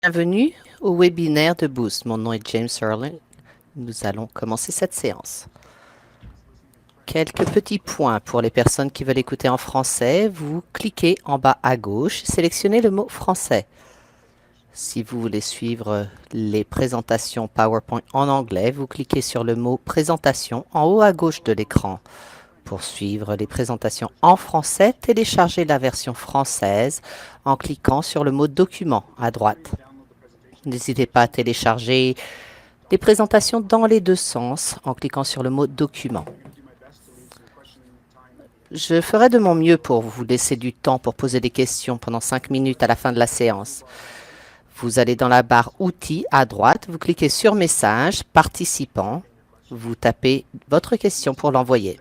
Bienvenue au webinaire de Boost. Mon nom est James Erling. Nous allons commencer cette séance. Quelques petits points pour les personnes qui veulent écouter en français. Vous cliquez en bas à gauche, sélectionnez le mot français. Si vous voulez suivre les présentations PowerPoint en anglais, vous cliquez sur le mot présentation en haut à gauche de l'écran. Pour suivre les présentations en français, téléchargez la version française en cliquant sur le mot document à droite. N'hésitez pas à télécharger les présentations dans les deux sens en cliquant sur le mot document. Je ferai de mon mieux pour vous laisser du temps pour poser des questions pendant 5 minutes à la fin de la séance. Vous allez dans la barre outils à droite, vous cliquez sur message, participants, vous tapez votre question pour l'envoyer.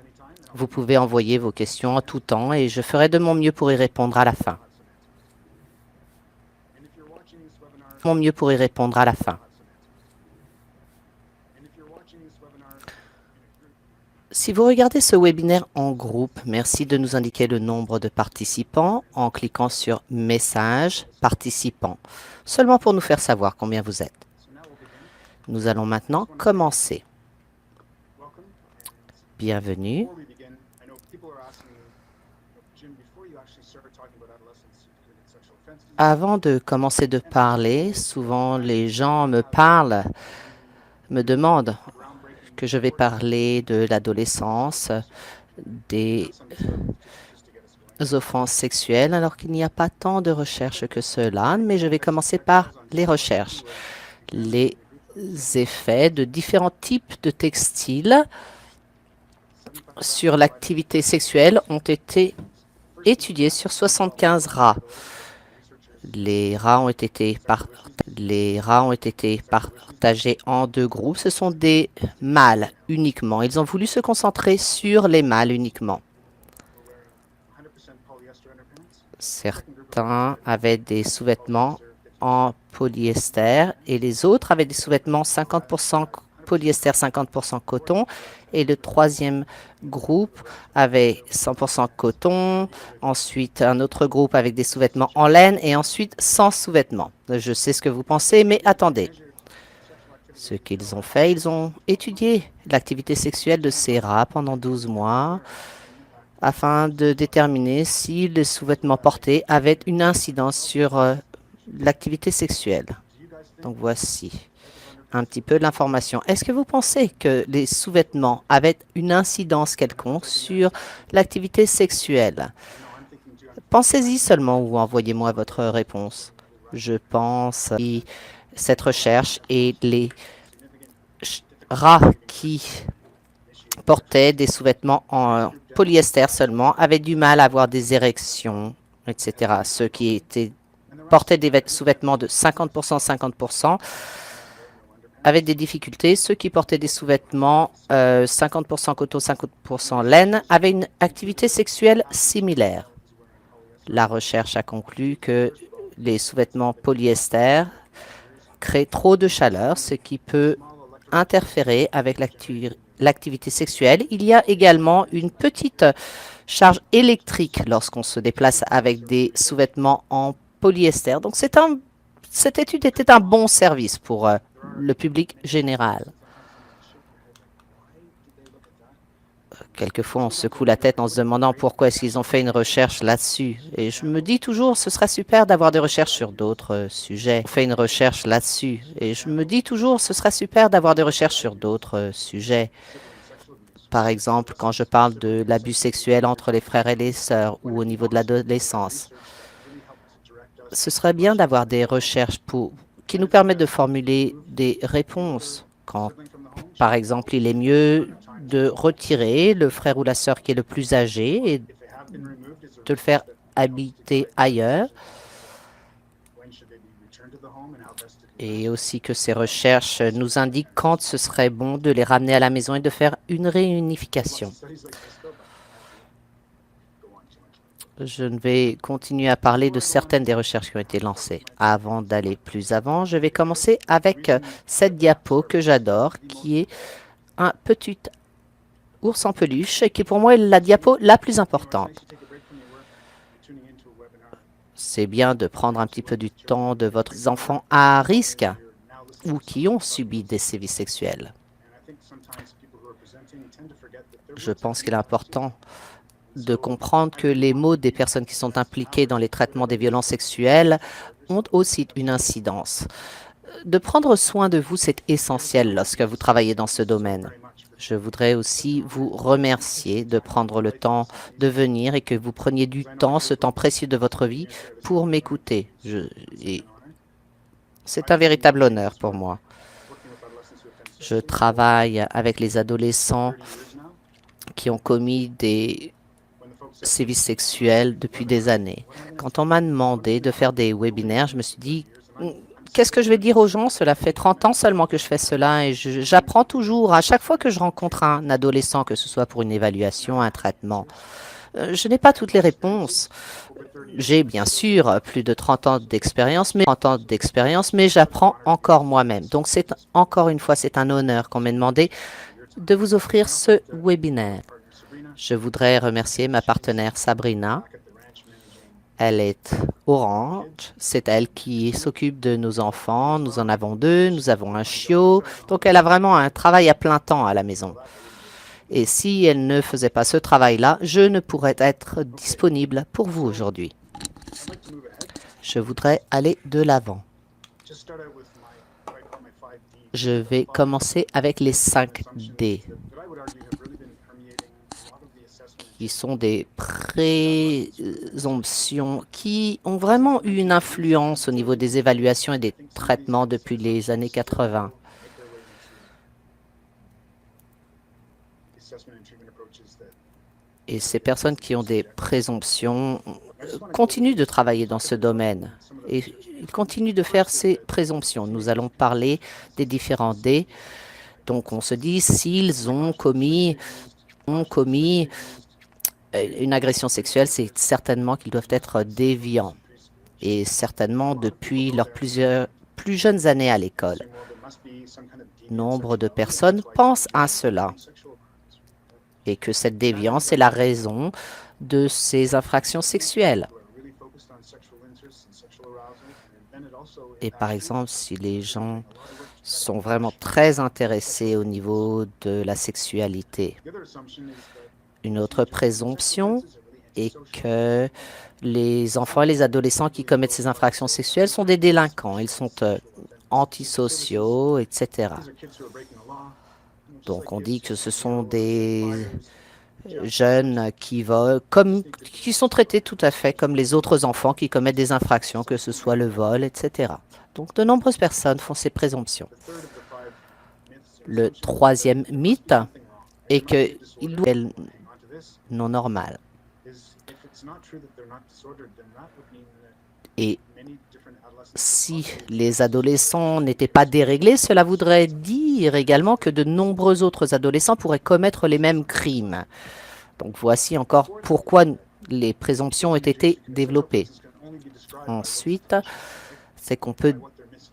Vous pouvez envoyer vos questions en tout temps et je ferai de mon mieux pour y répondre à la fin. Mon mieux pour y répondre à la fin. Si vous regardez ce webinaire en groupe, merci de nous indiquer le nombre de participants en cliquant sur Messages, participants, seulement pour nous faire savoir combien vous êtes. Nous allons maintenant commencer. Bienvenue. Avant de commencer de parler, souvent les gens me demandent que je vais parler de l'adolescence, des offenses sexuelles, alors qu'il n'y a pas tant de recherches que cela, mais je vais commencer par les recherches. Les effets de différents types de textiles sur l'activité sexuelle ont été étudiés sur 75 rats. Les rats ont été partagés en deux groupes. Ce sont des mâles uniquement. Ils ont voulu se concentrer sur les mâles uniquement. Certains avaient des sous-vêtements en polyester et les autres avaient des sous-vêtements 50% polyester, 50% coton. Et le troisième groupe avait 100% coton. Ensuite, un autre groupe avec des sous-vêtements en laine et ensuite sans sous-vêtements. Je sais ce que vous pensez, mais attendez. Ce qu'ils ont fait, ils ont étudié l'activité sexuelle de ces rats pendant 12 mois afin de déterminer si les sous-vêtements portés avaient une incidence sur l'activité sexuelle. Donc voici un petit peu l'information. Est-ce que vous pensez que les sous-vêtements avaient une incidence quelconque sur l'activité sexuelle? Pensez-y seulement ou envoyez-moi votre réponse. Je pense que cette recherche et les rats qui portaient des sous-vêtements en polyester seulement avaient du mal à avoir des érections, etc. Ceux qui portaient des sous-vêtements de 50%, 50%, avaient des difficultés. Ceux qui portaient des sous-vêtements 50% coton, 50% laine avaient une activité sexuelle similaire. La recherche a conclu que les sous-vêtements polyester créent trop de chaleur, ce qui peut interférer avec l'activité sexuelle. Il y a également une petite charge électrique lorsqu'on se déplace avec des sous-vêtements en polyester. Donc cette étude était un bon service pour le public général. Quelquefois, on secoue la tête en se demandant pourquoi est-ce qu'ils ont fait une recherche là-dessus. Et je me dis toujours, ce serait super d'avoir des recherches sur d'autres sujets. On fait une recherche là-dessus. Et je me dis toujours, ce serait super d'avoir des recherches sur d'autres sujets. Par exemple, quand je parle de l'abus sexuel entre les frères et les sœurs ou au niveau de l'adolescence. Ce serait bien d'avoir des recherches qui nous permettent de formuler des réponses. Quand, par exemple, il est mieux de retirer le frère ou la sœur qui est le plus âgé et de le faire habiter ailleurs. Et aussi que ces recherches nous indiquent quand ce serait bon de les ramener à la maison et de faire une réunification. Je ne vais continuer à parler de certaines des recherches qui ont été lancées. Avant d'aller plus avant, je vais commencer avec cette diapo que j'adore, qui est un petit ours en peluche, qui pour moi est la diapo la plus importante. C'est bien de prendre un petit peu du temps de votre enfant à risque ou qui ont subi des sévices sexuels. Je pense qu'il est important de comprendre que les mots des personnes qui sont impliquées dans les traitements des violences sexuelles ont aussi une incidence. De prendre soin de vous, c'est essentiel lorsque vous travaillez dans ce domaine. Je voudrais aussi vous remercier de prendre le temps de venir et que vous preniez du temps, ce temps précieux de votre vie, pour m'écouter. C'est un véritable honneur pour moi. Je travaille avec les adolescents qui ont commis des sévices sexuels depuis des années. Quand on m'a demandé de faire des webinaires, je me suis dit, qu'est-ce que je vais dire aux gens? Cela fait 30 ans seulement que je fais cela et j'apprends toujours à chaque fois que je rencontre un adolescent, que ce soit pour une évaluation, un traitement. Je n'ai pas toutes les réponses. J'ai bien sûr plus de 30 ans d'expérience, mais j'apprends encore moi-même. Donc encore une fois, c'est un honneur qu'on m'ait demandé de vous offrir ce webinaire. Je voudrais remercier ma partenaire Sabrina. Elle est orange. C'est elle qui s'occupe de nos enfants. Nous en avons 2. Nous avons un chiot. Donc, elle a vraiment un travail à plein temps à la maison. Et si elle ne faisait pas ce travail-là, je ne pourrais être disponible pour vous aujourd'hui. Je voudrais aller de l'avant. Je vais commencer avec les 5 D, qui sont des présomptions qui ont vraiment eu une influence au niveau des évaluations et des traitements depuis les années 80. Et ces personnes qui ont des présomptions continuent de travailler dans ce domaine et ils continuent de faire ces présomptions. Nous allons parler des différents D. Donc, on se dit s'ils ont commis une agression sexuelle, c'est certainement qu'ils doivent être déviants et certainement depuis leurs plus jeunes années à l'école. Nombre de personnes pensent à cela et que cette déviance est la raison de ces infractions sexuelles. Et par exemple, si les gens sont vraiment très intéressés au niveau de la sexualité, une autre présomption est que les enfants et les adolescents qui commettent ces infractions sexuelles sont des délinquants. Ils sont antisociaux, etc. Donc, on dit que ce sont des jeunes qui volent, qui sont traités tout à fait comme les autres enfants qui commettent des infractions, que ce soit le vol, etc. Donc, de nombreuses personnes font ces présomptions. Le troisième mythe est qu'ils doivent être non normal. Et si les adolescents n'étaient pas déréglés, cela voudrait dire également que de nombreux autres adolescents pourraient commettre les mêmes crimes. Donc voici encore pourquoi les présomptions ont été développées. Ensuite, c'est qu'on peut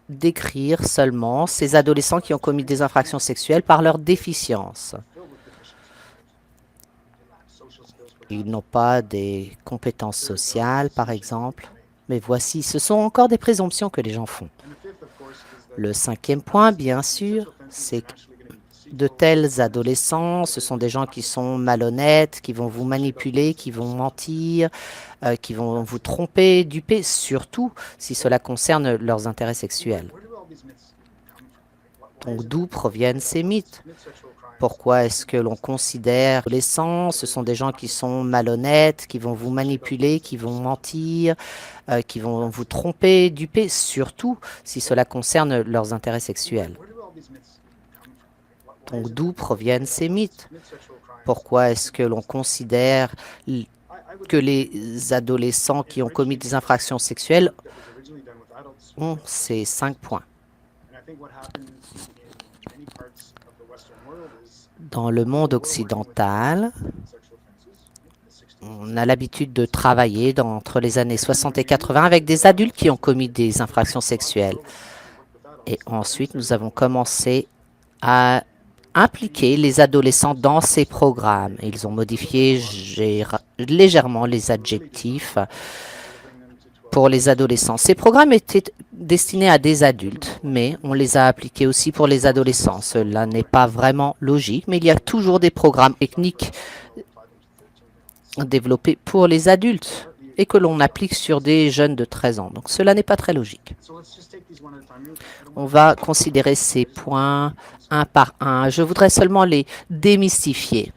décrire seulement ces adolescents qui ont commis des infractions sexuelles par leur déficience. Ils n'ont pas des compétences sociales, par exemple. Mais voici, ce sont encore des présomptions que les gens font. Le 5e point, bien sûr, c'est que de tels adolescents, ce sont des gens qui sont malhonnêtes, qui vont vous manipuler, qui vont mentir, qui vont vous tromper, duper, surtout si cela concerne leurs intérêts sexuels. Donc d'où proviennent ces mythes? Pourquoi est-ce que l'on considère que les adolescents, ce sont des gens qui sont malhonnêtes, qui vont vous manipuler, qui vont mentir, qui vont vous tromper, duper, surtout si cela concerne leurs intérêts sexuels? Donc d'où proviennent ces mythes? Pourquoi est-ce que l'on considère que les adolescents qui ont commis des infractions sexuelles ont ces 5 points? Dans le monde occidental, on a l'habitude de travailler entre les années 60 et 80 avec des adultes qui ont commis des infractions sexuelles. Et ensuite, nous avons commencé à impliquer les adolescents dans ces programmes. Ils ont modifié légèrement les adjectifs pour les adolescents. Ces programmes étaient destinés à des adultes, mais on les a appliqués aussi pour les adolescents. Cela n'est pas vraiment logique, mais il y a toujours des programmes techniques développés pour les adultes et que l'on applique sur des jeunes de 13 ans. Donc cela n'est pas très logique. On va considérer ces points un par un. Je voudrais seulement les démystifier.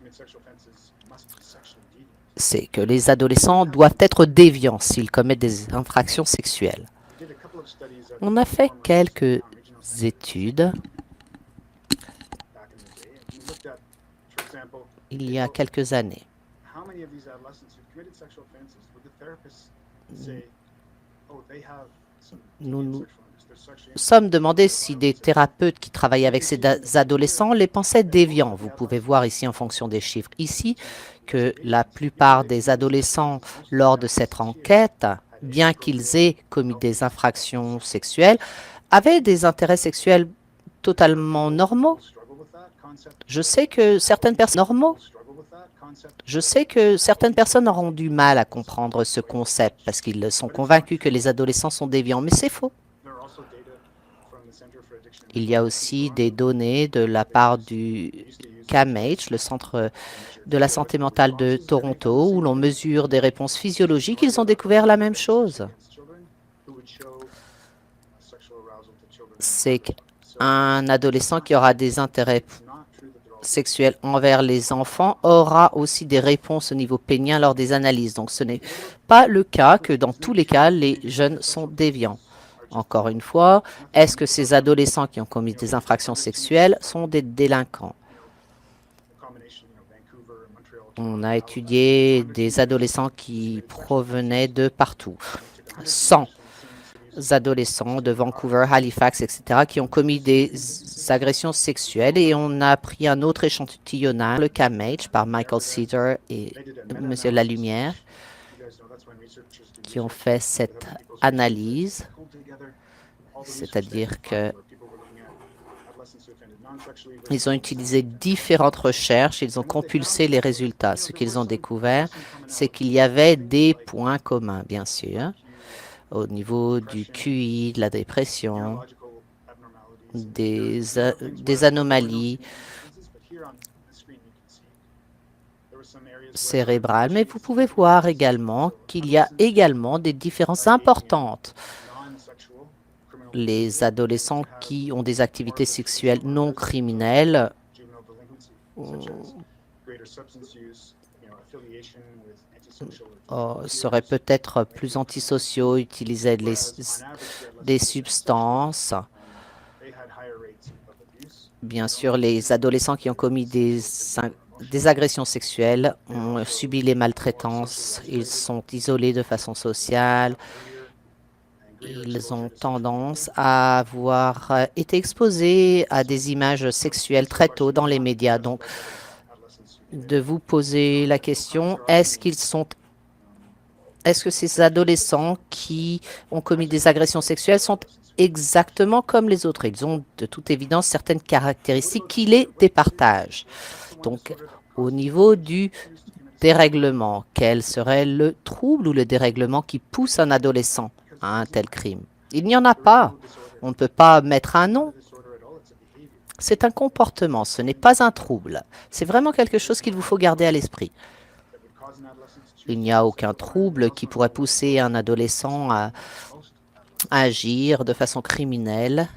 C'est que les adolescents doivent être déviants s'ils commettent des infractions sexuelles. On a fait quelques études il y a quelques années. Nous nous sommes demandé si des thérapeutes qui travaillaient avec ces adolescents les pensaient déviants. Vous pouvez voir ici en fonction des chiffres ici que la plupart des adolescents lors de cette enquête, bien qu'ils aient commis des infractions sexuelles, avaient des intérêts sexuels totalement normaux. Je sais que certaines personnes auront du mal à comprendre ce concept parce qu'ils sont convaincus que les adolescents sont déviants, mais c'est faux. Il y a aussi des données de la part du CAMH, le Centre de la santé mentale de Toronto, où l'on mesure des réponses physiologiques. Ils ont découvert la même chose. C'est qu'un adolescent qui aura des intérêts sexuels envers les enfants aura aussi des réponses au niveau pénien lors des analyses. Donc ce n'est pas le cas que dans tous les cas, les jeunes sont déviants. Encore une fois, est-ce que ces adolescents qui ont commis des infractions sexuelles sont des délinquants? On a étudié des adolescents qui provenaient de partout. 100 adolescents de Vancouver, Halifax, etc., qui ont commis des agressions sexuelles et on a pris un autre échantillonnage, le CAMH, par Michael Cedar et M. Lalumière, qui ont fait cette analyse, c'est-à-dire que ils ont utilisé différentes recherches, ils ont compulsé les résultats. Ce qu'ils ont découvert, c'est qu'il y avait des points communs, bien sûr, au niveau du QI, de la dépression, des anomalies cérébrales. Mais vous pouvez voir également qu'il y a également des différences importantes. Les adolescents qui ont des activités sexuelles non criminelles seraient peut-être plus antisociaux, utilisaient des substances. Bien sûr, les adolescents qui ont commis des agressions sexuelles ont subi les maltraitances, ils sont isolés de façon sociale, ils ont tendance à avoir été exposés à des images sexuelles très tôt dans les médias. Donc, de vous poser la question, est-ce que ces adolescents qui ont commis des agressions sexuelles sont exactement comme les autres? Ils ont de toute évidence certaines caractéristiques qui les départagent. Donc, au niveau du dérèglement, quel serait le trouble ou le dérèglement qui pousse un adolescent à un tel crime? Il n'y en a pas. On ne peut pas mettre un nom. C'est un comportement, ce n'est pas un trouble. C'est vraiment quelque chose qu'il vous faut garder à l'esprit. Il n'y a aucun trouble qui pourrait pousser un adolescent à agir de façon criminelle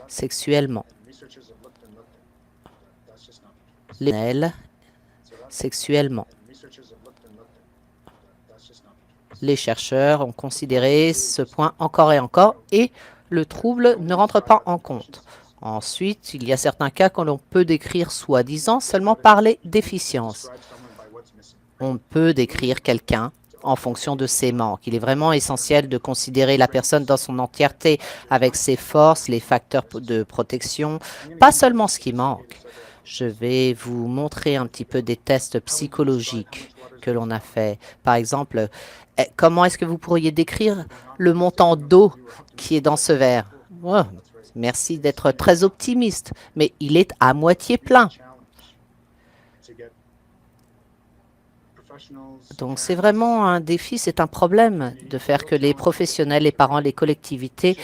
sexuellement. Les chercheurs ont considéré ce point encore et encore et le trouble ne rentre pas en compte. Ensuite, il y a certains cas que l'on peut décrire soi-disant seulement par les déficiences. On peut décrire quelqu'un en fonction de ses manques. Il est vraiment essentiel de considérer la personne dans son entièreté avec ses forces, les facteurs de protection, pas seulement ce qui manque. Je vais vous montrer un petit peu des tests psychologiques que l'on a fait. Par exemple, comment est-ce que vous pourriez décrire le montant d'eau qui est dans ce verre? Oh, merci d'être très optimiste, mais il est à moitié plein. Donc c'est vraiment un défi, c'est un problème de faire que les professionnels, les parents, les collectivités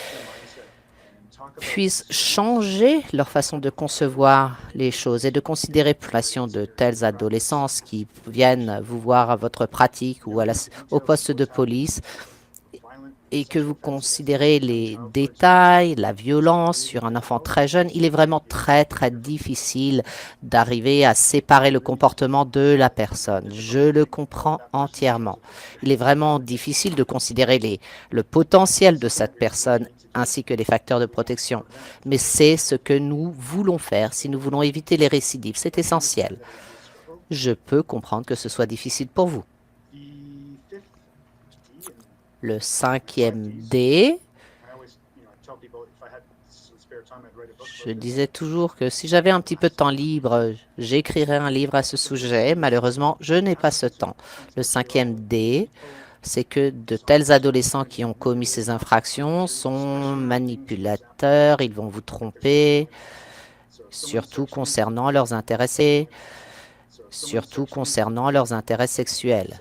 puissent changer leur façon de concevoir les choses et de considérer population de telles adolescents qui viennent vous voir à votre pratique ou au poste de police et que vous considérez les détails, la violence sur un enfant très jeune, il est vraiment très, très difficile d'arriver à séparer le comportement de la personne. Je le comprends entièrement. Il est vraiment difficile de considérer le potentiel de cette personne ainsi que les facteurs de protection. Mais c'est ce que nous voulons faire si nous voulons éviter les récidives. C'est essentiel. Je peux comprendre que ce soit difficile pour vous. Le 5e D, je disais toujours que si j'avais un petit peu de temps libre, j'écrirais un livre à ce sujet. Malheureusement, je n'ai pas ce temps. Le 5e D, c'est que de tels adolescents qui ont commis ces infractions sont manipulateurs, ils vont vous tromper, surtout concernant leurs intérêts, sexuels.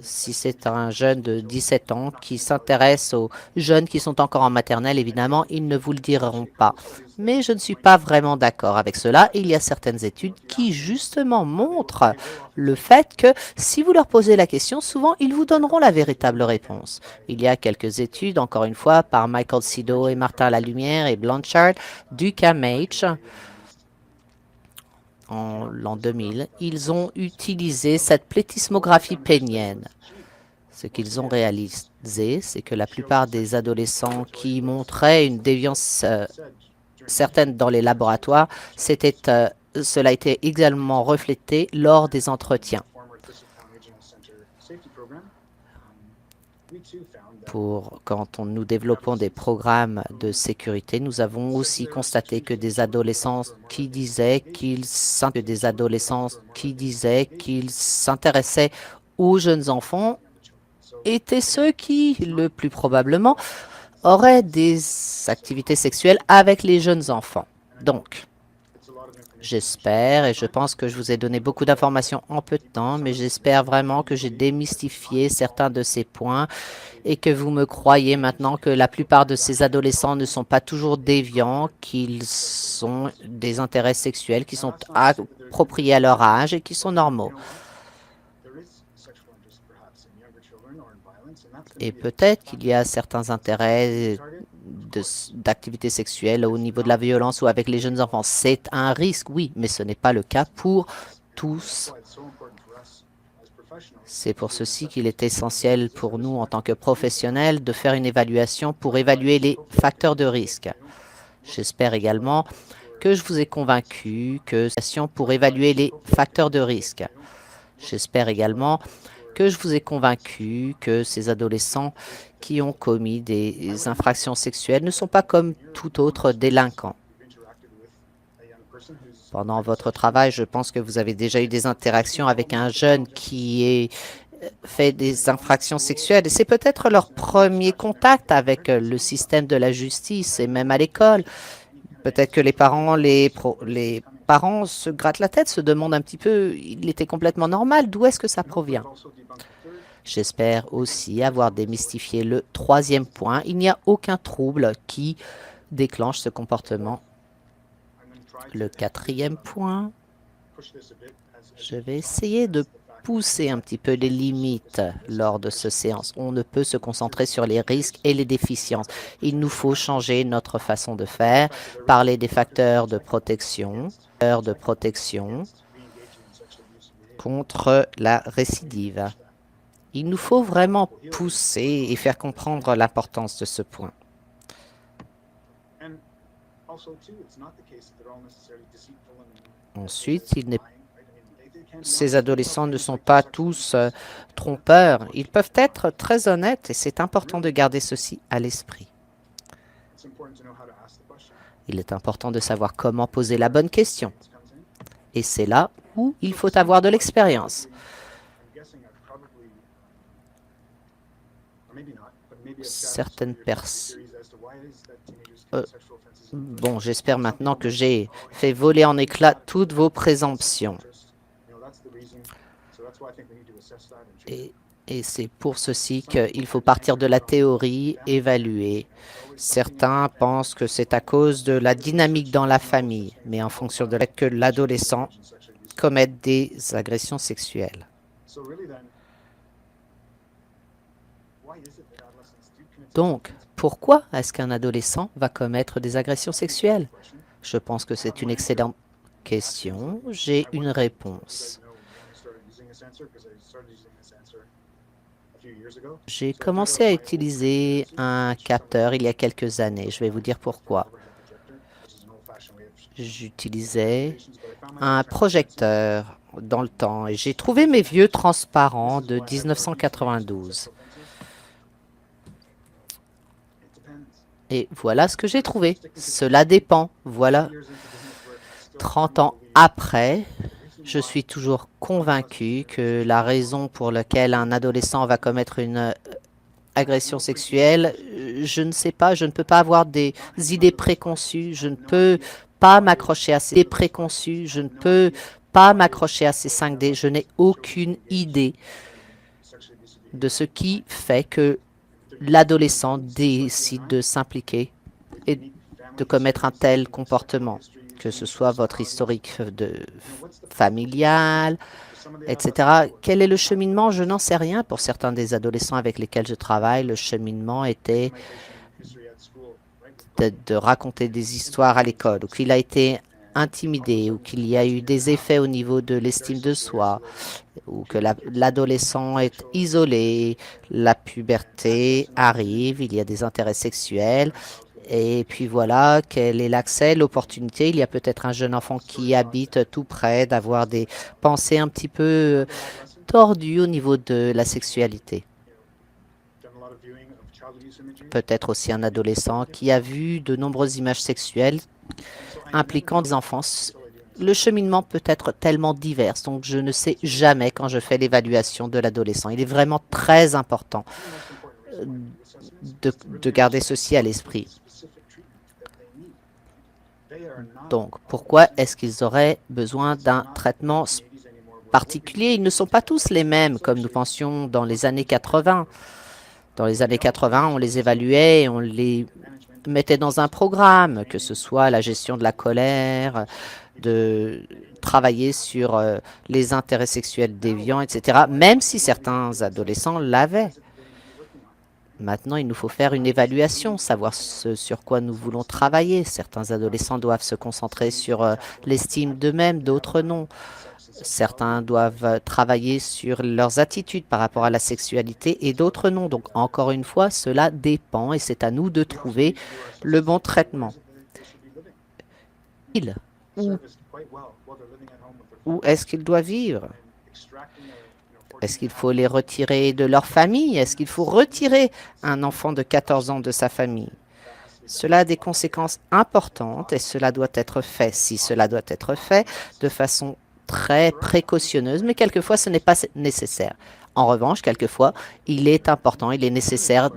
Si c'est un jeune de 17 ans qui s'intéresse aux jeunes qui sont encore en maternelle, évidemment, ils ne vous le diront pas. Mais je ne suis pas vraiment d'accord avec cela. Il y a certaines études qui, justement, montrent le fait que si vous leur posez la question, souvent, ils vous donneront la véritable réponse. Il y a quelques études, encore une fois, par Michael Sido et Martin Lalumière et Blanchard du CAMH, en l'an 2000, ils ont utilisé cette plétismographie pénienne. Ce qu'ils ont réalisé, c'est que la plupart des adolescents qui montraient une déviance certaine dans les laboratoires, cela a été également reflété lors des entretiens. Nous développons des programmes de sécurité, nous avons aussi constaté que des adolescents qui disaient qu'ils s'intéressaient aux jeunes enfants étaient ceux qui, le plus probablement, auraient des activités sexuelles avec les jeunes enfants. Donc, j'espère, et je pense que je vous ai donné beaucoup d'informations en peu de temps, mais j'espère vraiment que j'ai démystifié certains de ces points et que vous me croyez maintenant que la plupart de ces adolescents ne sont pas toujours déviants, qu'ils ont des intérêts sexuels qui sont appropriés à leur âge et qui sont normaux. Et peut-être qu'il y a certains intérêts d'activité sexuelle au niveau de la violence ou avec les jeunes enfants. C'est un risque, oui, mais ce n'est pas le cas pour tous. C'est pour ceci qu'il est essentiel pour nous, en tant que professionnels, de faire une évaluation pour évaluer les facteurs de risque. J'espère également que je vous ai convaincu que pour évaluer les facteurs de risque. J'espère également que je vous ai convaincu que ces adolescents qui ont commis des infractions sexuelles ne sont pas comme tout autre délinquant. Pendant votre travail, je pense que vous avez déjà eu des interactions avec un jeune qui fait des infractions sexuelles. Et c'est peut-être leur premier contact avec le système de la justice et même à l'école. Peut-être que les parents se grattent la tête, se demandent un petit peu, il était complètement normal, d'où est-ce que ça provient? J'espère aussi avoir démystifié le 3e point. Il n'y a aucun trouble qui déclenche ce comportement. Le 4e point, je vais essayer de pousser un petit peu les limites lors de cette séance. On ne peut se concentrer sur les risques et les déficiences. Il nous faut changer notre façon de faire, parler des facteurs de protection contre la récidive. Il nous faut vraiment pousser et faire comprendre l'importance de ce point. Ensuite, ces adolescents ne sont pas tous trompeurs. Ils peuvent être très honnêtes et c'est important de garder ceci à l'esprit. Il est important de savoir comment poser la bonne question. Et c'est là où il faut avoir de l'expérience. Certaines personnes... Bon, j'espère maintenant que j'ai fait voler en éclats toutes vos présomptions. Et, et c'est pour ceci qu'il faut partir de la théorie, évaluer. Certains pensent que c'est à cause de la dynamique dans la famille, mais en fonction de que l'adolescent commette des agressions sexuelles. Donc, pourquoi est-ce qu'un adolescent va commettre des agressions sexuelles? Je pense que c'est une excellente question. J'ai une réponse. J'ai commencé à utiliser un capteur il y a quelques années. Je vais vous dire pourquoi. J'utilisais un projecteur dans le temps et j'ai trouvé mes vieux transparents de 1992. Et voilà ce que j'ai trouvé. Cela dépend. Voilà. 30 ans après, je suis toujours convaincu que la raison pour laquelle un adolescent va commettre une agression sexuelle, je ne sais pas, je ne peux pas avoir des idées préconçues, je ne peux pas m'accrocher à ces idées préconçues, je ne peux pas m'accrocher à ces 5D, je n'ai aucune idée de ce qui fait que l'adolescent décide de s'impliquer et de commettre un tel comportement, que ce soit votre historique familial, etc. Quel est le cheminement? Je n'en sais rien. Pour certains des adolescents avec lesquels je travaille, le cheminement était de raconter des histoires à l'école, ou qu'il a été intimidé, ou qu'il y a eu des effets au niveau de l'estime de soi, ou que l'adolescent est isolé, la puberté arrive, il y a des intérêts sexuels, et puis voilà, quel est l'accès, l'opportunité. Il y a peut-être un jeune enfant qui habite tout près, d'avoir des pensées un petit peu tordues au niveau de la sexualité. Peut-être aussi un adolescent qui a vu de nombreuses images sexuelles impliquant des enfants. Le cheminement peut être tellement divers, donc je ne sais jamais quand je fais l'évaluation de l'adolescent. Il est vraiment très important de garder ceci à l'esprit. Donc, pourquoi est-ce qu'ils auraient besoin d'un traitement particulier? Ils ne sont pas tous les mêmes, comme nous pensions dans les années 80. Dans les années 80, on les évaluait, on les mettait dans un programme, que ce soit la gestion de la colère, de travailler sur les intérêts sexuels déviants, etc., même si certains adolescents l'avaient. Maintenant, il nous faut faire une évaluation, savoir ce sur quoi nous voulons travailler. Certains adolescents doivent se concentrer sur l'estime d'eux-mêmes, d'autres non. Certains doivent travailler sur leurs attitudes par rapport à la sexualité et d'autres non. Donc, encore une fois, cela dépend et c'est à nous de trouver le bon traitement. Où est-ce qu'ils doivent vivre? Est-ce qu'il faut les retirer de leur famille? Est-ce qu'il faut retirer un enfant de 14 ans de sa famille? Cela a des conséquences importantes et cela doit être fait. Si cela doit être fait de façon très précautionneuse, mais quelquefois ce n'est pas nécessaire. En revanche, quelquefois, il est important, il est nécessaire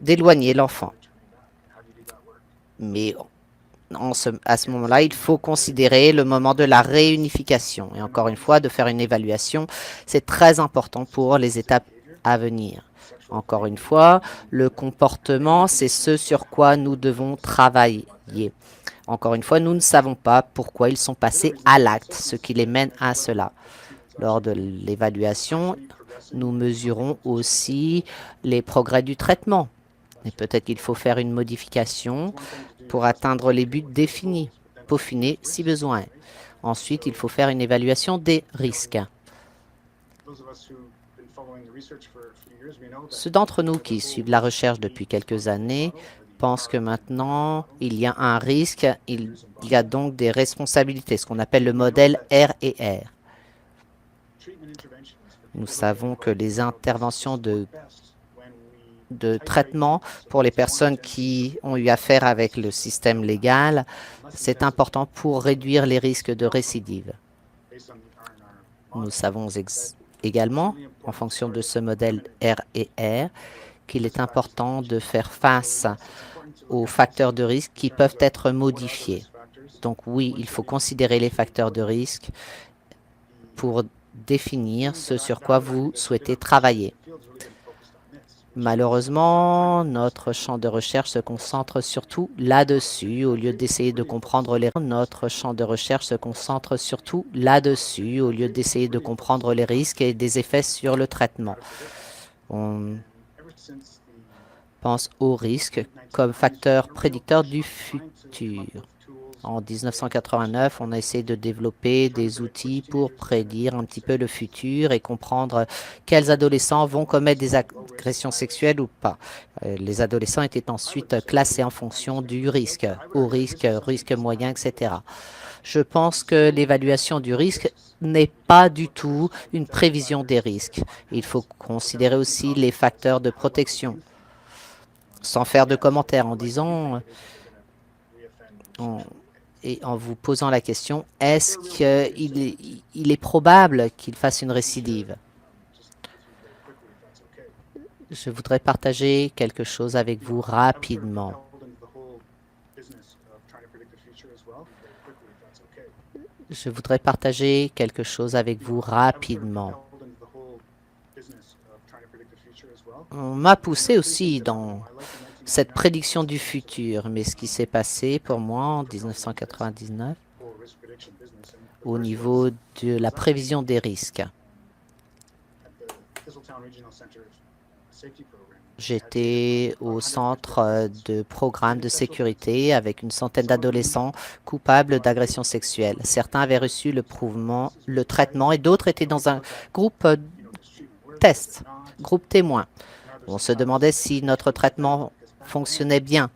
d'éloigner l'enfant. Mais à ce moment-là, il faut considérer le moment de la réunification. Et encore une fois, de faire une évaluation, c'est très important pour les étapes à venir. Encore une fois, le comportement, c'est ce sur quoi nous devons travailler. Encore une fois, nous ne savons pas pourquoi ils sont passés à l'acte, ce qui les mène à cela. Lors de l'évaluation, nous mesurons aussi les progrès du traitement. Et peut-être qu'il faut faire une modification pour atteindre les buts définis, peaufiner si besoin. Ensuite, il faut faire une évaluation des risques. Ceux d'entre nous qui suivent la recherche depuis quelques années pensent que maintenant, il y a un risque, il y a donc des responsabilités, ce qu'on appelle le modèle R&R. Nous savons que les interventions de traitement pour les personnes qui ont eu affaire avec le système légal, c'est important pour réduire les risques de récidive. Nous savons également, en fonction de ce modèle R&R, qu'il est important de faire face aux facteurs de risque qui peuvent être modifiés. Donc oui, il faut considérer les facteurs de risque pour définir ce sur quoi vous souhaitez travailler. Malheureusement, notre champ de recherche se concentre surtout là-dessus, au lieu d'essayer de comprendre les... Notre champ de recherche se concentre surtout là-dessus, au lieu d'essayer de comprendre les risques et des effets sur le traitement. On pense aux risques comme facteur prédicteur du futur. En 1989, on a essayé de développer des outils pour prédire un petit peu le futur et comprendre quels adolescents vont commettre des agressions sexuelles ou pas. Les adolescents étaient ensuite classés en fonction du risque, haut risque, risque moyen, etc. Je pense que l'évaluation du risque n'est pas du tout une prévision des risques. Il faut considérer aussi les facteurs de protection, sans faire de commentaires, en disant... et en vous posant la question, est-ce qu'il est probable qu'il fasse une récidive? Je voudrais partager quelque chose avec vous rapidement. Je voudrais partager quelque chose avec vous rapidement. On m'a poussé aussi dans cette prédiction du futur, mais ce qui s'est passé pour moi en 1999 au niveau de la prévision des risques. J'étais au centre de programme de sécurité avec une centaine d'adolescents coupables d'agressions sexuelles. Certains avaient reçu le traitement et d'autres étaient dans un groupe test, groupe témoin. On se demandait si notre traitement fonctionnait bien.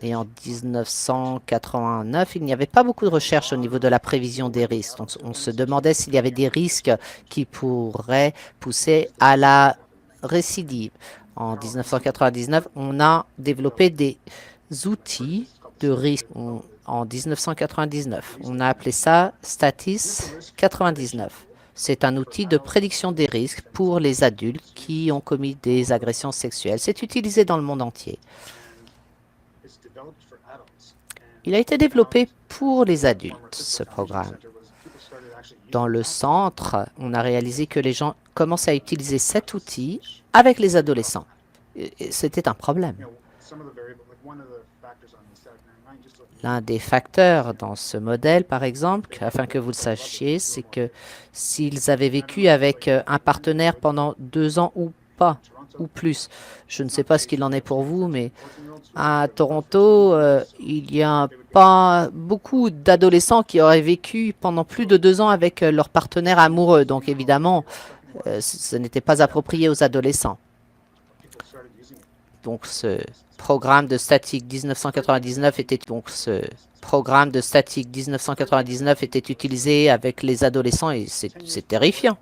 Et en 1989, il n'y avait pas beaucoup de recherches au niveau de la prévision des risques. Donc, on se demandait s'il y avait des risques qui pourraient pousser à la récidive. En 1999, on a développé des outils de risque. En 1999, on a appelé ça Statis 99. C'est un outil de prédiction des risques pour les adultes qui ont commis des agressions sexuelles. C'est utilisé dans le monde entier. Il a été développé pour les adultes, ce programme. Dans le centre, on a réalisé que les gens commençaient à utiliser cet outil avec les adolescents. C'était un problème. L'un des facteurs dans ce modèle, par exemple, afin que vous le sachiez, c'est que s'ils avaient vécu avec un partenaire pendant 2 ans ou pas, ou plus, je ne sais pas ce qu'il en est pour vous, mais à Toronto, il n'y a pas beaucoup d'adolescents qui auraient vécu pendant plus de 2 ans avec leur partenaire amoureux. Donc évidemment, ce n'était pas approprié aux adolescents. Donc ce programme de statique 1999 était utilisé avec les adolescents et c'est terrifiant.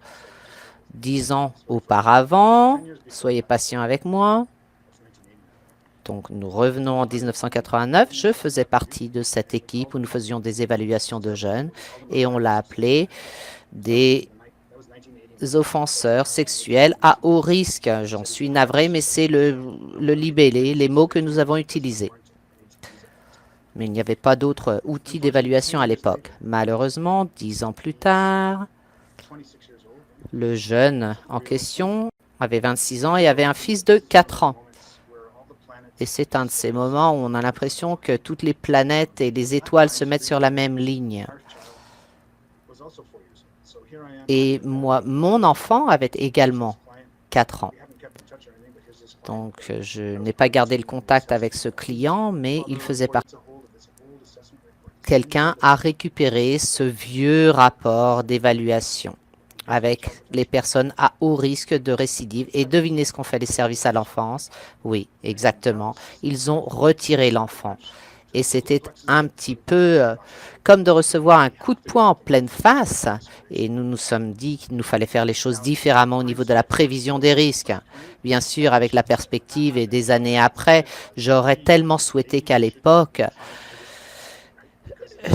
10 ans auparavant, soyez patient avec moi. Donc, nous revenons en 1989. Je faisais partie de cette équipe où nous faisions des évaluations de jeunes et on l'a appelé des offenseurs sexuels à haut risque. J'en suis navré, mais c'est le libellé, les mots que nous avons utilisés. Mais il n'y avait pas d'autres outils d'évaluation à l'époque. Malheureusement, 10 ans plus tard, le jeune en question avait 26 ans et avait un fils de 4 ans. Et c'est un de ces moments où on a l'impression que toutes les planètes et les étoiles se mettent sur la même ligne. Et moi, mon enfant avait également 4 ans. Donc, je n'ai pas gardé le contact avec ce client, mais il faisait partie. Quelqu'un a récupéré ce vieux rapport d'évaluation avec les personnes à haut risque de récidive. Et devinez ce qu'ont fait les services à l'enfance? Oui, exactement. Ils ont retiré l'enfant. Et c'était un petit peu comme de recevoir un coup de poing en pleine face. Et nous nous sommes dit qu'il nous fallait faire les choses différemment au niveau de la prévision des risques. Bien sûr, avec la perspective et des années après, j'aurais tellement souhaité qu'à l'époque,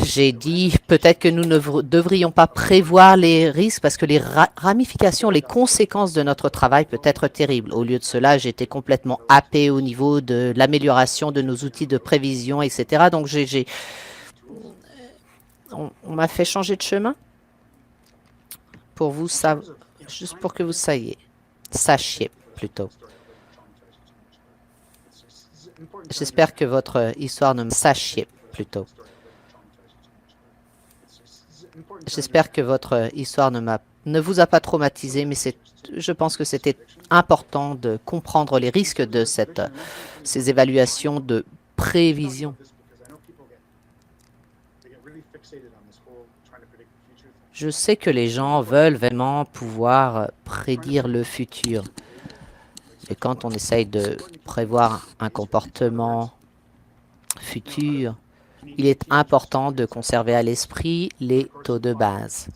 j'ai dit peut-être que nous ne devrions pas prévoir les risques parce que les ramifications, les conséquences de notre travail peuvent être terribles. Au lieu de cela, j'étais complètement happé au niveau de l'amélioration de nos outils de prévision, etc. Donc, on m'a fait changer de chemin. pour vous, juste pour que vous sachiez plutôt. J'espère que votre histoire ne sachiez plutôt. J'espère que votre histoire ne vous a pas traumatisé, mais je pense que c'était important de comprendre les risques de ces évaluations de prévision. Je sais que les gens veulent vraiment pouvoir prédire le futur. Et quand on essaye de prévoir un comportement futur, il est important de conserver à l'esprit les taux de base.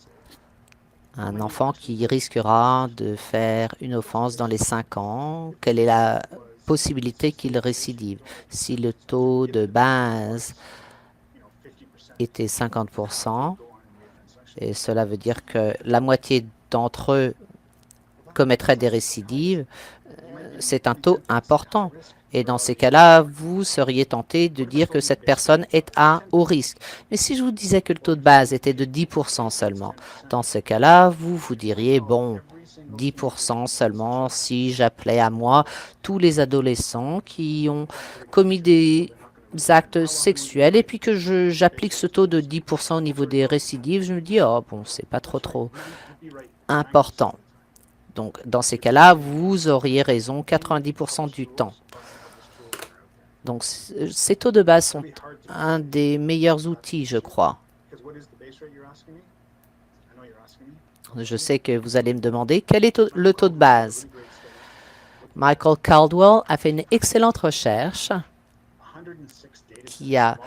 Un enfant qui risquera de faire une offense dans les 5 ans, quelle est la possibilité qu'il récidive? Si le taux de base était 50%, et cela veut dire que la moitié d'entre eux commettraient des récidives, c'est un taux important. Et dans ces cas-là, vous seriez tenté de dire que cette personne est à haut risque. Mais si je vous disais que le taux de base était de 10% seulement, dans ce cas-là, vous diriez, bon, 10% seulement si j'appelais à moi tous les adolescents qui ont commis des actes sexuels et puis que j'applique ce taux de 10% au niveau des récidives, je me dis, oh bon, c'est pas trop important. Donc, dans ces cas-là, vous auriez raison 90% du temps. Donc, ces taux de base sont un des meilleurs outils, je crois. Je sais que vous allez me demander quel est le taux de base. Michael Caldwell a fait une excellente recherche qui a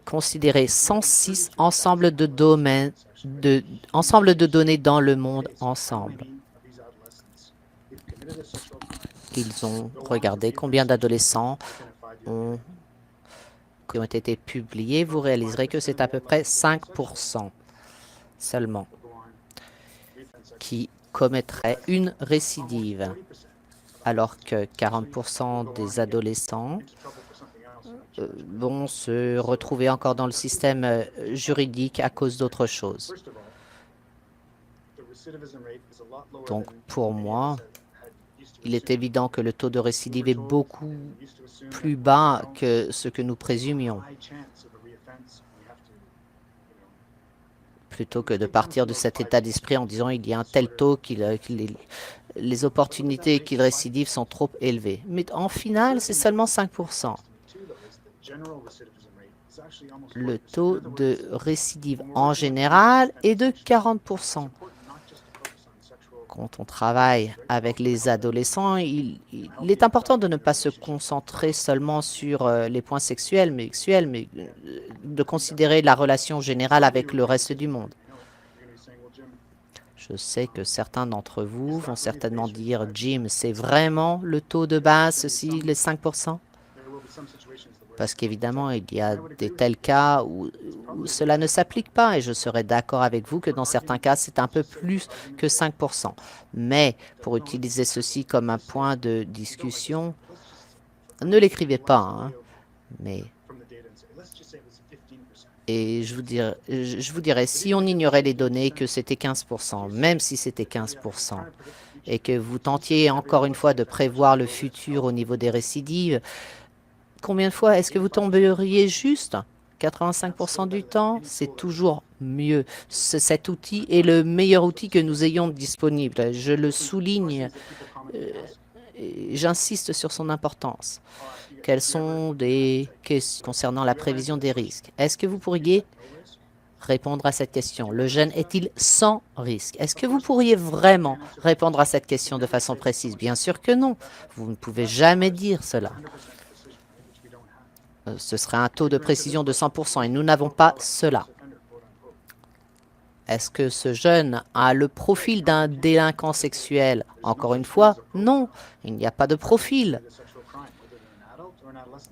considéré 106 ensembles de données dans le monde ensemble. Ils ont regardé combien d'adolescents qui ont été publiés. Vous réaliserez que c'est à peu près 5% seulement qui commettraient une récidive, alors que 40% des adolescents vont se retrouver encore dans le système juridique à cause d'autre chose. Donc, pour moi, il est évident que le taux de récidive est beaucoup plus bas que ce que nous présumions. Plutôt que de partir de cet état d'esprit en disant il y a un tel taux les opportunités qu'il récidive sont trop élevées. Mais en final, c'est seulement 5%. Le taux de récidive en général est de 40%. Quand on travaille avec les adolescents, il est important de ne pas se concentrer seulement sur les points sexuels, mais de considérer la relation générale avec le reste du monde. Je sais que certains d'entre vous vont certainement dire, Jim, c'est vraiment le taux de base, ceci, les 5%? Parce qu'évidemment, il y a des tels cas où cela ne s'applique pas et je serais d'accord avec vous que dans certains cas, c'est un peu plus que 5%. Mais pour utiliser ceci comme un point de discussion, ne l'écrivez pas, hein, mais... Et je vous dirais, si on ignorait les données, que c'était 15%, même si c'était 15%, et que vous tentiez encore une fois de prévoir le futur au niveau des récidives, combien de fois est-ce que vous tomberiez juste? 85% du temps, c'est toujours mieux. Cet outil est le meilleur outil que nous ayons disponible. Je le souligne, j'insiste sur son importance. Quelles sont des questions concernant la prévision des risques? Est-ce que vous pourriez répondre à cette question? Le jeune est-il sans risque? Est-ce que vous pourriez vraiment répondre à cette question de façon précise? Bien sûr que non. Vous ne pouvez jamais dire cela. Ce serait un taux de précision de 100% et nous n'avons pas cela. Est-ce que ce jeune a le profil d'un délinquant sexuel? Encore une fois, non. Il n'y a pas de profil.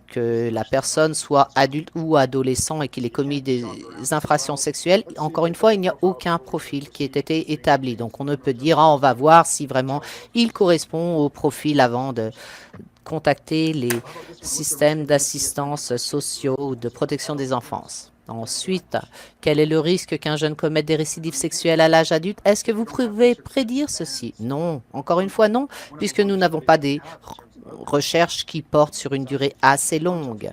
Que la personne soit adulte ou adolescent et qu'il ait commis des infractions sexuelles, encore une fois, il n'y a aucun profil qui ait été établi. Donc, on ne peut dire, on va voir si vraiment il correspond au profil avant de contacter les systèmes d'assistance sociaux ou de protection des enfants. Ensuite, quel est le risque qu'un jeune commette des récidives sexuelles à l'âge adulte? Est-ce que vous pouvez prédire ceci? Non. Encore une fois, non, puisque nous n'avons pas des recherches qui portent sur une durée assez longue.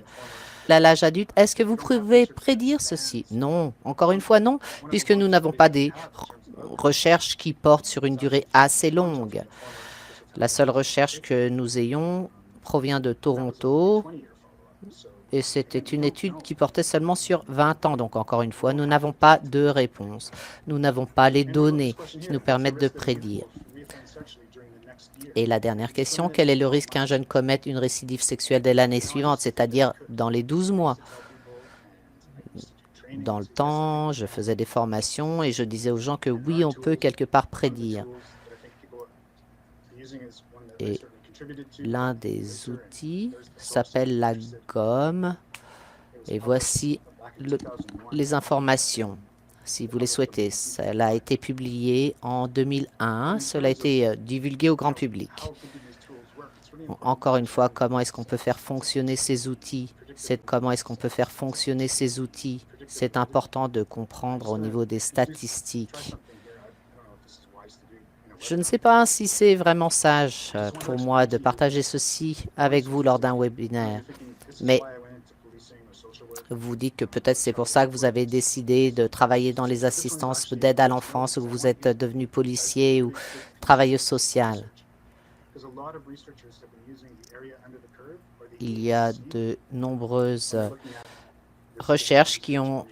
À l'âge adulte, est-ce que vous pouvez prédire ceci? Non. Encore une fois, non, puisque nous n'avons pas des recherches qui portent sur une durée assez longue. La seule recherche que nous ayons provient de Toronto et c'était une étude qui portait seulement sur 20 ans. Donc, encore une fois, nous n'avons pas de réponse. Nous n'avons pas les données qui nous permettent de prédire. Et la dernière question, quel est le risque qu'un jeune commette une récidive sexuelle dès l'année suivante, c'est-à-dire dans les 12 mois? Dans le temps, je faisais des formations et je disais aux gens que oui, on peut quelque part prédire. Et l'un des outils s'appelle la gomme. Et voici les informations, si vous les souhaitez. Cela a été publié en 2001. Cela a été divulgué au grand public. Encore une fois, comment est-ce qu'on peut faire fonctionner ces outils? Comment est-ce qu'on peut faire fonctionner ces outils? C'est important de comprendre au niveau des statistiques. Je ne sais pas si c'est vraiment sage pour moi de partager ceci avec vous lors d'un webinaire, mais vous dites que peut-être c'est pour ça que vous avez décidé de travailler dans les assistances d'aide à l'enfance ou que vous êtes devenu policier ou travailleur social. Il y a de nombreuses recherches qui ont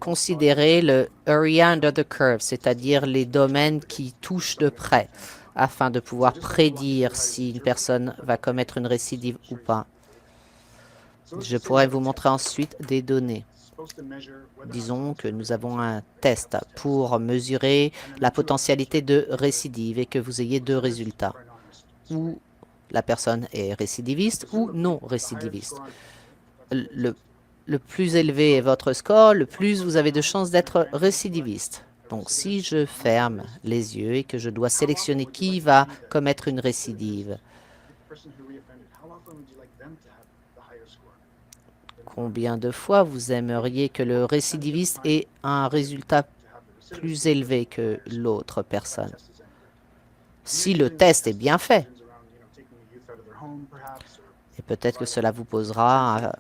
considéré le area under the curve, c'est-à-dire les domaines qui touchent de près, afin de pouvoir prédire si une personne va commettre une récidive ou pas. Je pourrais vous montrer ensuite des données. Disons que nous avons un test pour mesurer la potentialité de récidive et que vous ayez deux résultats. Ou la personne est récidiviste ou non récidiviste. Le plus élevé est votre score, le plus vous avez de chances d'être récidiviste. Donc, si je ferme les yeux et que je dois sélectionner qui va commettre une récidive, combien de fois vous aimeriez que le récidiviste ait un résultat plus élevé que l'autre personne? Si le test est bien fait. Et peut-être que cela vous posera à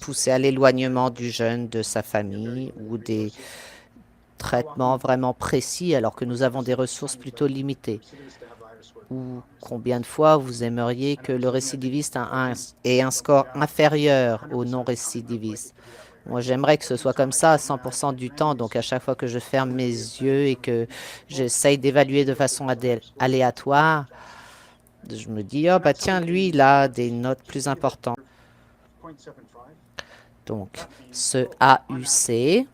pousser à l'éloignement du jeune de sa famille ou des traitements vraiment précis alors que nous avons des ressources plutôt limitées. Ou combien de fois vous aimeriez que le récidiviste ait un score inférieur au non-récidiviste? Moi, j'aimerais que ce soit comme ça à 100% du temps. Donc, à chaque fois que je ferme mes yeux et que j'essaye d'évaluer de façon aléatoire, je me dis, oh, bah tiens, lui, il a des notes plus importantes. Donc, ce AUC,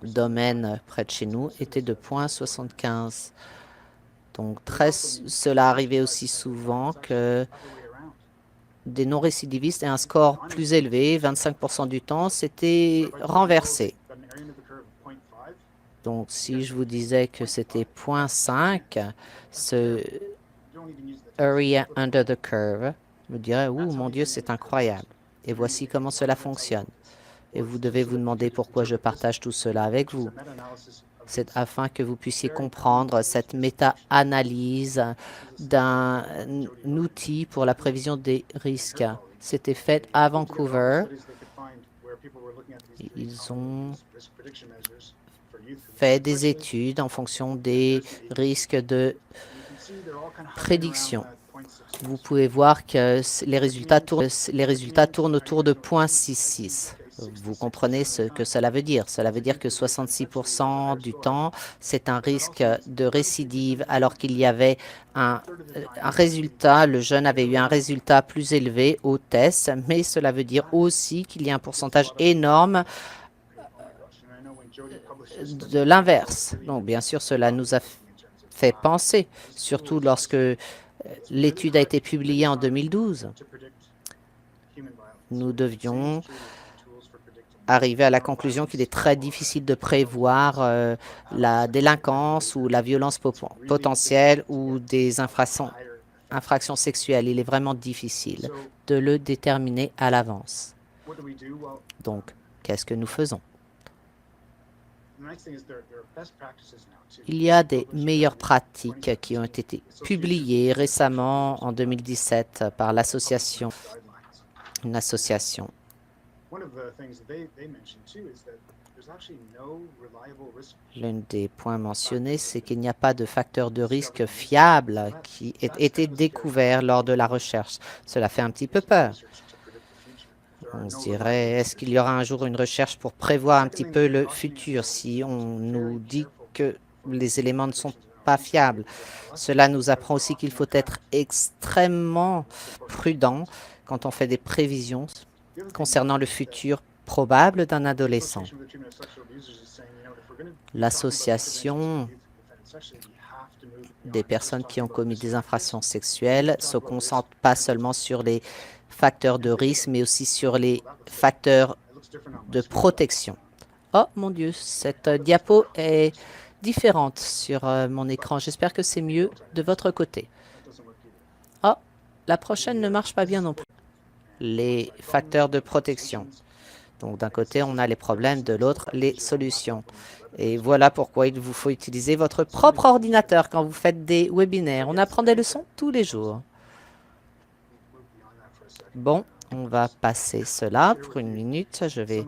domaine près de chez nous, était de 0,75. Donc, cela arrivait aussi souvent que des non-récidivistes aient un score plus élevé, 25% du temps, c'était renversé. Donc, si je vous disais que c'était 0,5, ce area under the curve, je me dirais, ouh, mon Dieu, c'est incroyable. Et voici comment cela fonctionne. Et vous devez vous demander pourquoi je partage tout cela avec vous. C'est afin que vous puissiez comprendre cette méta-analyse d'un outil pour la prévision des risques. C'était fait à Vancouver. Ils ont fait des études en fonction des risques de prédiction. Vous pouvez voir que les résultats tournent autour de 0,66. Vous comprenez ce que cela veut dire. Cela veut dire que 66% du temps, c'est un risque de récidive, alors qu'il y avait un résultat, le jeune avait eu un résultat plus élevé au test, mais cela veut dire aussi qu'il y a un pourcentage énorme de l'inverse. Donc, bien sûr, cela nous a fait penser, surtout lorsque l'étude a été publiée en 2012. Nous devions arriver à la conclusion qu'il est très difficile de prévoir la délinquance ou la violence potentielle ou des infractions sexuelles. Il est vraiment difficile de le déterminer à l'avance. Donc, Qu'est-ce que nous faisons? Il y a des meilleures pratiques qui ont été publiées récemment en 2017 par une association. L'un des points mentionnés, c'est qu'il n'y a pas de facteur de risque fiable qui ait été découvert lors de la recherche. Cela fait un petit peu peur. On se dirait, est-ce qu'il y aura un jour une recherche pour prévoir un petit peu le futur si on nous dit que les éléments ne sont pas fiables? Cela nous apprend aussi qu'il faut être extrêmement prudent quand on fait des prévisions concernant le futur probable d'un adolescent. L'association des personnes qui ont commis des infractions sexuelles se concentre pas seulement sur les facteurs de risque, mais aussi sur les facteurs de protection. Oh mon Dieu, cette diapo est différente sur mon écran. J'espère que c'est mieux de votre côté. Oh, la prochaine ne marche pas bien non plus. Les facteurs de protection. Donc d'un côté, on a les problèmes, de l'autre, les solutions. Et voilà pourquoi il vous faut utiliser votre propre ordinateur quand vous faites des webinaires. On apprend des leçons tous les jours. Bon, on va passer cela pour une minute. Je vais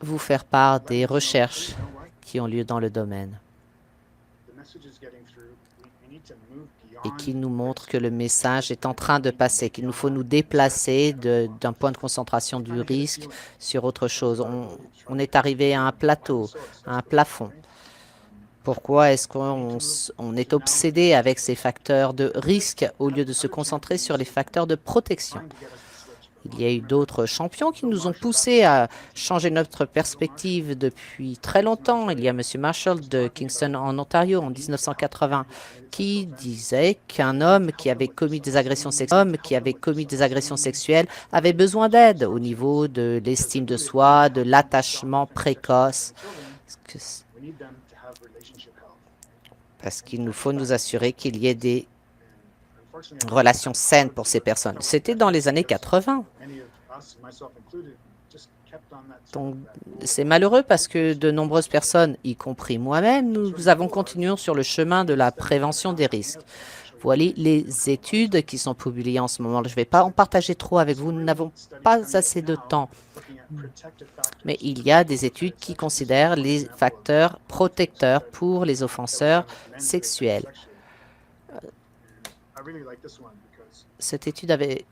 vous faire part des recherches qui ont lieu dans le domaine et qui nous montrent que le message est en train de passer, qu'il nous faut nous déplacer d'un point de concentration du risque sur autre chose. On est arrivé à un plateau, à un plafond. Pourquoi est-ce qu'on est obsédé avec ces facteurs de risque au lieu de se concentrer sur les facteurs de protection? Il y a eu d'autres champions qui nous ont poussés à changer notre perspective depuis très longtemps. Il y a M. Marshall de Kingston en Ontario en 1980 qui disait qu'un homme qui avait commis des agressions sexuelles avait besoin d'aide au niveau de l'estime de soi, de l'attachement précoce. Parce qu'il nous faut nous assurer qu'il y ait des relations saines pour ces personnes. C'était dans les années 80. Donc, c'est malheureux parce que de nombreuses personnes, y compris moi-même, nous avons continué sur le chemin de la prévention des risques. Voilà les études qui sont publiées en ce moment. Je ne vais pas en partager trop avec vous. Nous n'avons pas assez de temps. Mais il y a des études qui considèrent les facteurs protecteurs pour les offenseurs sexuels. Cette étude avait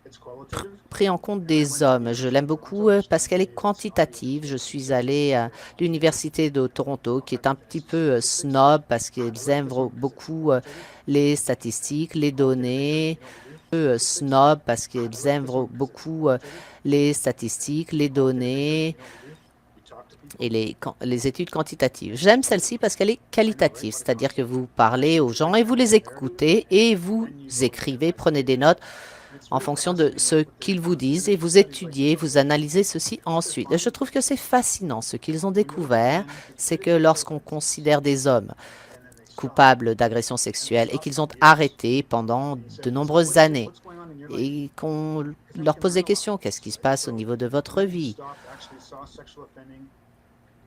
pris en compte des hommes. Je l'aime beaucoup parce qu'elle est quantitative. Je suis allé à l'Université de Toronto, qui est un petit peu snob parce qu'ils aiment beaucoup les statistiques, les données. Snob parce qu'ils aiment beaucoup les statistiques, les données et les études quantitatives. J'aime celle-ci parce qu'elle est qualitative, c'est-à-dire que vous parlez aux gens et vous les écoutez et vous écrivez, prenez des notes en fonction de ce qu'ils vous disent et vous étudiez, vous analysez ceci ensuite. Et je trouve que c'est fascinant. Ce qu'ils ont découvert, c'est que lorsqu'on considère des hommes coupables d'agressions sexuelles et qu'ils ont arrêté pendant de nombreuses années et qu'on leur pose des questions, qu'est-ce qui se passe au niveau de votre vie?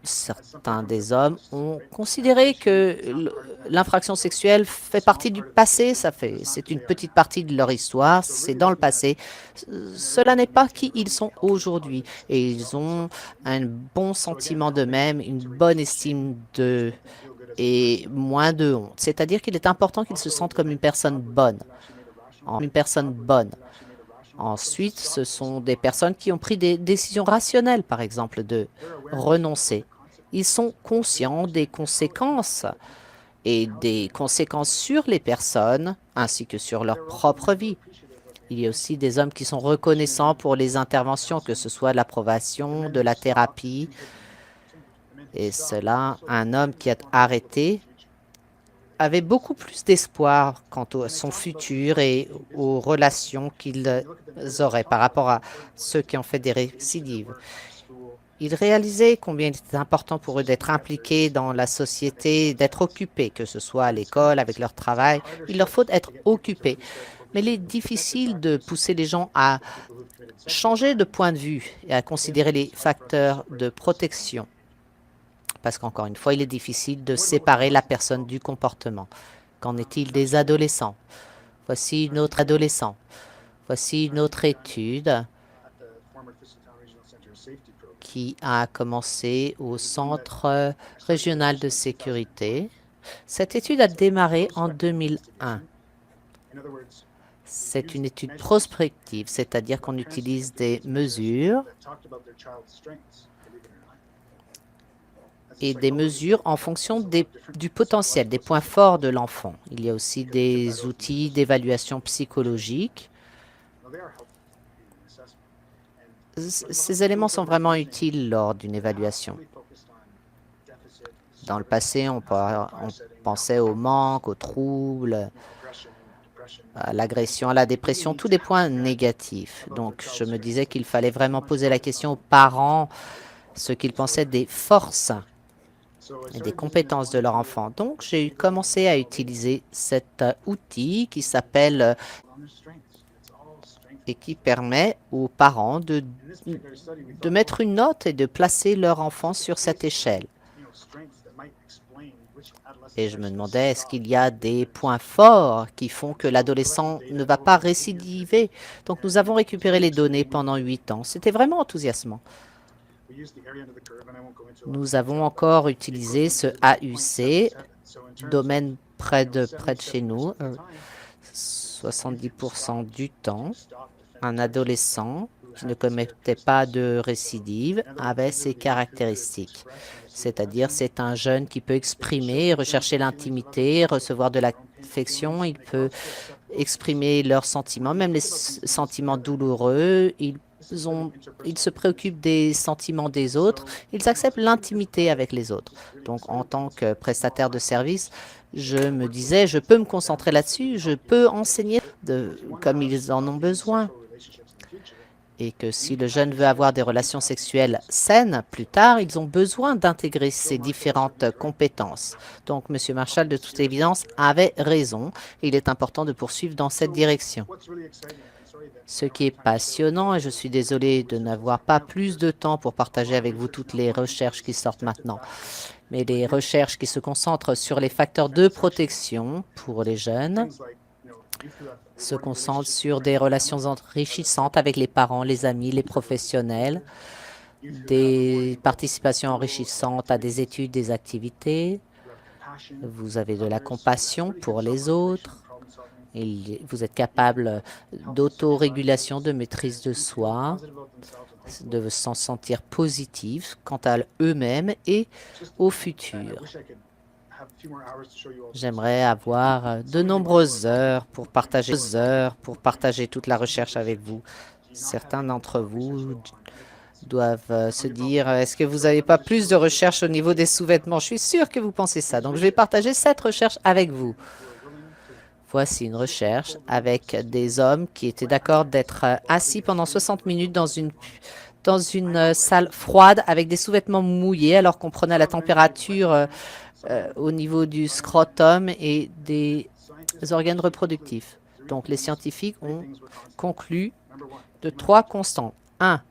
Certains des hommes ont considéré que l'infraction sexuelle fait partie du passé, c'est une petite partie de leur histoire, c'est dans le passé. Cela n'est pas qui ils sont aujourd'hui et ils ont un bon sentiment d'eux-mêmes, une bonne estime d'eux et moins de honte. C'est-à-dire qu'il est important qu'ils se sentent comme une personne bonne. Ensuite, ce sont des personnes qui ont pris des décisions rationnelles, par exemple, de renoncer. Ils sont conscients des conséquences et des conséquences sur les personnes ainsi que sur leur propre vie. Il y a aussi des hommes qui sont reconnaissants pour les interventions, que ce soit l'approbation de la thérapie. Et cela, un homme qui a arrêté avait beaucoup plus d'espoir quant à son futur et aux relations qu'ils auraient par rapport à ceux qui ont fait des récidives. Ils réalisaient combien il était important pour eux d'être impliqués dans la société, d'être occupés, que ce soit à l'école, avec leur travail. Il leur faut être occupés. Mais il est difficile de pousser les gens à changer de point de vue et à considérer les facteurs de protection. Parce qu'encore une fois, il est difficile de séparer la personne du comportement. Qu'en est-il des adolescents? Voici une autre adolescent. Voici une autre étude qui a commencé au Centre régional de sécurité. Cette étude a démarré en 2001. C'est une étude prospective, c'est-à-dire qu'on utilise des mesures et des mesures en fonction du potentiel, des points forts de l'enfant. Il y a aussi des outils d'évaluation psychologique. Ces éléments sont vraiment utiles lors d'une évaluation. Dans le passé, on pensait au manque, aux troubles, à l'agression, à la dépression, tous des points négatifs. Donc, je me disais qu'il fallait vraiment poser la question aux parents, ce qu'ils pensaient des forces et des compétences de leur enfant. Donc, j'ai commencé à utiliser cet outil qui s'appelle et qui permet aux parents de mettre une note et de placer leur enfant sur cette échelle. Et je me demandais, est-ce qu'il y a des points forts qui font que l'adolescent ne va pas récidiver? Donc, nous avons récupéré les données pendant 8 ans. C'était vraiment enthousiasmant. Nous avons encore utilisé ce AUC, domaine près de chez nous, 70% du temps. Un adolescent qui ne commettait pas de récidive avait ces caractéristiques. C'est-à-dire, c'est un jeune qui peut exprimer, rechercher l'intimité, recevoir de l'affection, il peut exprimer leurs sentiments, même les sentiments douloureux. Ils se préoccupent des sentiments des autres. Ils acceptent l'intimité avec les autres. Donc, en tant que prestataire de service, je me disais, je peux me concentrer là-dessus, je peux enseigner comme ils en ont besoin. Et que si le jeune veut avoir des relations sexuelles saines plus tard, ils ont besoin d'intégrer ces différentes compétences. Donc, M. Marshall, de toute évidence, avait raison. Il est important de poursuivre dans cette direction. Ce qui est passionnant, et je suis désolé de n'avoir pas plus de temps pour partager avec vous toutes les recherches qui sortent maintenant, mais les recherches qui se concentrent sur les facteurs de protection pour les jeunes se concentrent sur des relations enrichissantes avec les parents, les amis, les professionnels, des participations enrichissantes à des études, des activités. Vous avez de la compassion pour les autres. Vous êtes capable d'autorégulation, de maîtrise de soi, de s'en sentir positif quant à eux-mêmes et au futur. J'aimerais avoir de nombreuses heures pour partager toute la recherche avec vous. Certains d'entre vous doivent se dire, est-ce que vous n'avez pas plus de recherche au niveau des sous-vêtements? Je suis sûre que vous pensez ça. Donc, je vais partager cette recherche avec vous. Voici une recherche avec des hommes qui étaient d'accord d'être assis pendant 60 minutes dans une salle froide avec des sous-vêtements mouillés alors qu'on prenait la température au niveau du scrotum et des organes reproductifs. Donc, les scientifiques ont conclu de 3 constantes. 1.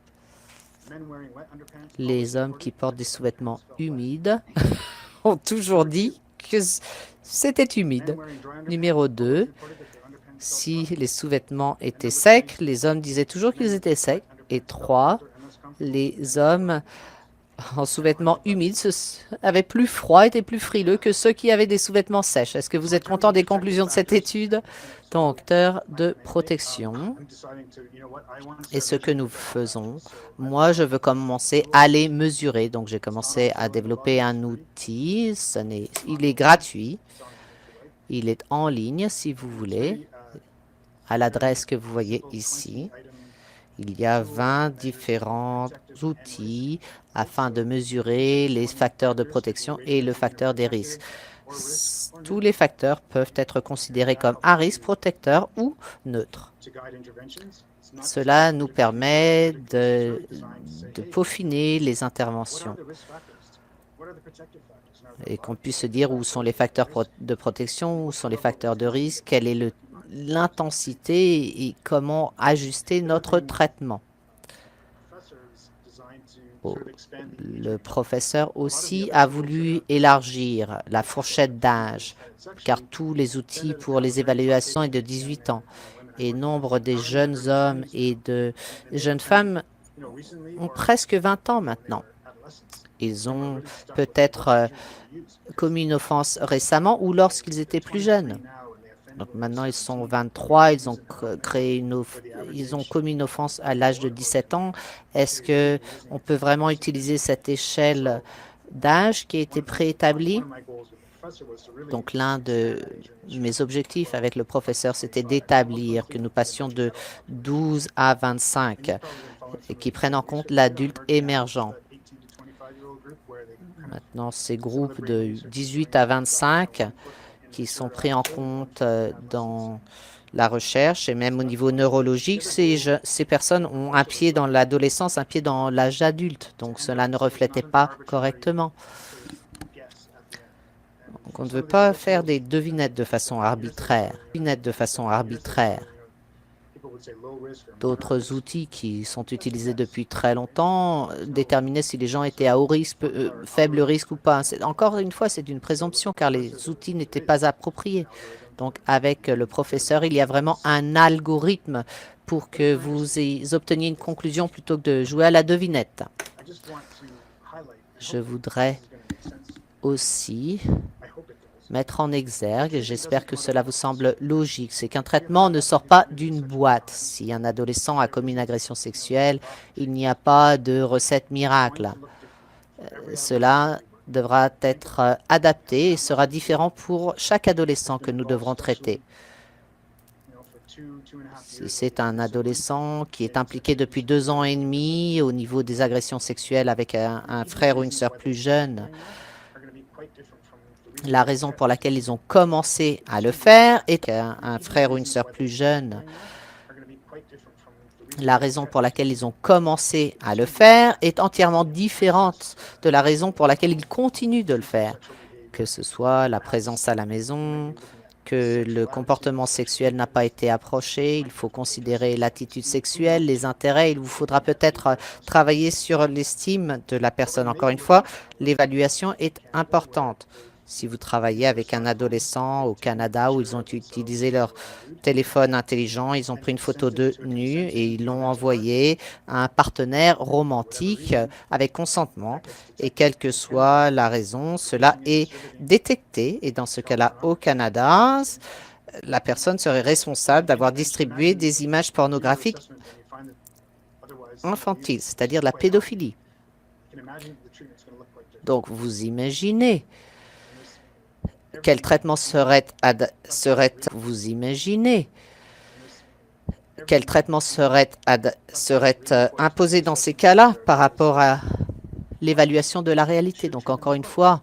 Les hommes qui portent des sous-vêtements humides ont toujours dit que c'était humide. Numéro 2. Si les sous-vêtements étaient secs, les hommes disaient toujours qu'ils étaient secs. Et 3. Les hommes en sous-vêtements humides avaient plus froid, étaient plus frileux que ceux qui avaient des sous-vêtements sèches. Est-ce que vous êtes content des conclusions de cette étude? Donc, facteur de protection. Et ce que nous faisons, moi, je veux commencer à les mesurer. Donc, j'ai commencé à développer un outil. Il est gratuit. Il est en ligne, si vous voulez, à l'adresse que vous voyez ici. Il y a 20 différents outils afin de mesurer les facteurs de protection et le facteur des risques. Tous les facteurs peuvent être considérés comme à risque, protecteurs ou neutres. Cela nous permet de peaufiner les interventions et qu'on puisse se dire où sont les facteurs de protection, où sont les facteurs de risque, quelle est l'intensité et comment ajuster notre traitement. Le professeur aussi a voulu élargir la fourchette d'âge, car tous les outils pour les évaluations sont de 18 ans. Et nombre des jeunes hommes et de jeunes femmes ont presque 20 ans maintenant. Ils ont peut-être commis une offense récemment ou lorsqu'ils étaient plus jeunes. Donc maintenant, ils sont 23, ils ont ils ont commis une offense à l'âge de 17 ans. Est-ce que on peut vraiment utiliser cette échelle d'âge qui a été préétablie? Donc l'un de mes objectifs avec le professeur, c'était d'établir que nous passions de 12 à 25 et qui prennent en compte l'adulte émergent. Maintenant, ces groupes de 18 à 25 qui sont pris en compte dans la recherche et même au niveau neurologique, ces personnes ont un pied dans l'adolescence, un pied dans l'âge adulte. Donc, cela ne reflétait pas correctement. Donc, on ne veut pas faire des devinettes de façon arbitraire. D'autres outils qui sont utilisés depuis très longtemps déterminaient si les gens étaient à haut risque, faible risque ou pas. Encore une fois, c'est une présomption car les outils n'étaient pas appropriés. Donc, avec le professeur, il y a vraiment un algorithme pour que vous obteniez une conclusion plutôt que de jouer à la devinette. Je voudrais aussi mettre en exergue, et j'espère que cela vous semble logique, c'est qu'un traitement ne sort pas d'une boîte. Si un adolescent a commis une agression sexuelle, il n'y a pas de recette miracle. Cela devra être adapté et sera différent pour chaque adolescent que nous devrons traiter. Si c'est un adolescent qui est impliqué depuis 2 ans et demi au niveau des agressions sexuelles avec un frère ou une sœur plus jeune, la raison pour laquelle ils ont commencé à le faire est qu'un frère ou une sœur plus jeune. La raison pour laquelle ils ont commencé à le faire est entièrement différente de la raison pour laquelle ils continuent de le faire, que ce soit la présence à la maison, que le comportement sexuel n'a pas été approché, il faut considérer l'attitude sexuelle, les intérêts, il vous faudra peut-être travailler sur l'estime de la personne. Encore une fois, l'évaluation est importante. Si vous travaillez avec un adolescent au Canada où ils ont utilisé leur téléphone intelligent, ils ont pris une photo d'eux nus et ils l'ont envoyée à un partenaire romantique avec consentement. Et quelle que soit la raison, cela est détecté. Et dans ce cas-là, au Canada, la personne serait responsable d'avoir distribué des images pornographiques infantiles, c'est-à-dire la pédophilie. Donc, vous imaginez quel traitement vous imaginez quel traitement serait imposé dans ces cas-là par rapport à l'évaluation de la réalité. Donc, encore une fois,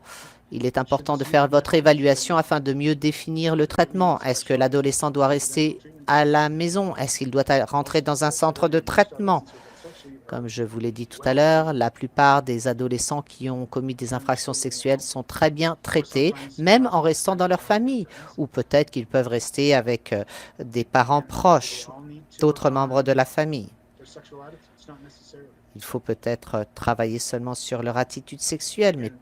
il est important de faire votre évaluation afin de mieux définir le traitement. Est-ce que l'adolescent doit rester à la maison? Est-ce qu'il doit rentrer dans un centre de traitement? Comme je vous l'ai dit tout à l'heure, la plupart des adolescents qui ont commis des infractions sexuelles sont très bien traités, même en restant dans leur famille. Ou peut-être qu'ils peuvent rester avec des parents proches, d'autres membres de la famille. Il faut peut-être travailler seulement sur leur attitude sexuelle, mais